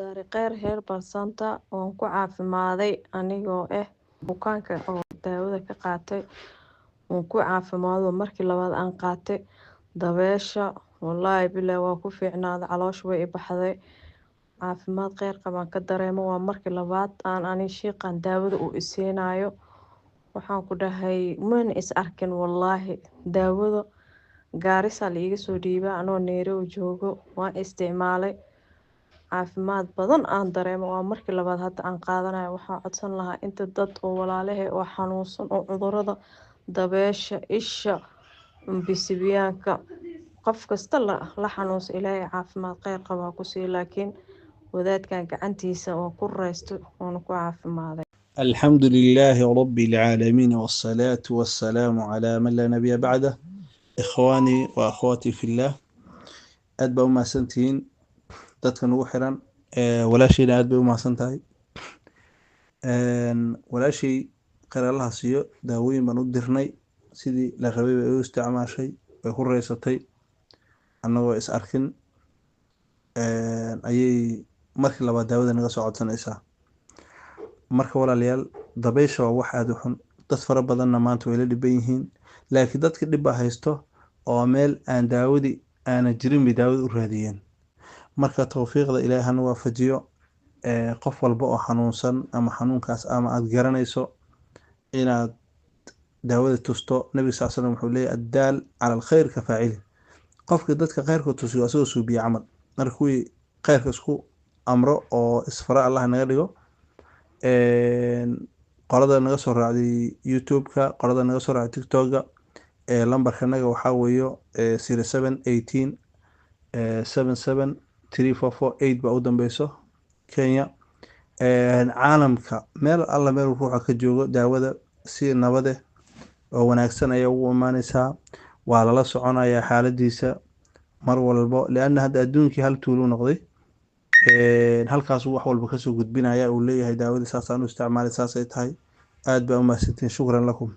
daari kheyr herbal center oon ku caafimaaday anigoo bukaanka oo daawada ka qaatay oon ku caafimaado markii labaad aan qaatay dabeesha wallaahi bilaahi waa ku fiicnaaday caloosha way i baxday caafimaad kheyr qabaan ka dareemo waa markii labaad aan shiiqan daawada uu i siinayo waxaan ku dhahay mana is arkin wallaahi daawada gaarisa la iga soo dhiibay anoo Nairobi joogo waan isticmaalay caafimaad badan aan dareemo waa markii labaad hadda aan qaadanayo waxaan codsan lahaa inta dad oo walaalahay oo xanuunsan oo cudurada dabeesha isha bisibiyaanka qof kasta la xanuunsan ilaahay caafimaad kheyr qaba ku sii laakiin wadaadkan gacantiisa oo ku reysto oona ku caafimaaday الحمد لله رب العالمين والصلاة والسلام على من لا نبي بعده إخواني وأخواتي في الله أدبا وما سنتين dadkan ugu xiran walaashayna aad bay u mahadsan tahay walaashay qaraalaha siiyo daawooyin baan u dirnay sidii la rabay bay u isticmaashay way ku reysatay annagoo is arkin ayay markii labaad daawada naga soo codsanaysaa marka walaalayaal dabeysha waa wax aada u xun dad fara badanna maanta way la dhiban yihiin laakiin dadka dhibba haysto oo meel aan daawadii aana jirin bay daawada u raadiyeen marka tawfiiqda ilaahay hana waafajiyo qof walba oo xanuunsan ama xanuunkaas ama aad garanayso inaad daawada tusto nabiga sal slam wuxuu leeyahy addaal cala alkhayr ka faacili qofka dadka khayrka tusiyo asagoo suubiya camal marka kuwii khayrka isku amro oo isfara allah naga dhigo qolada naga soo raacday youtube-ka qolada naga soo raacday tiktok-ga lambarka naga waxaa weeyo 0718 77 3448 baa u dambeyso Kenya caalamka meel alla meel ruuxa ka joogo daawada si nabade oo wanaagsan ayaa ugu imaanaysaa waa lala soconayaa xaaladiisa mar walbo leanna hadda adduunkii hal tuulo noqday halkaas wax walba kasoo gudbinaya uu leeyahay daawada saasaan u isticmaalay saasay tahay aad baa u mahadsantiin shukran lakum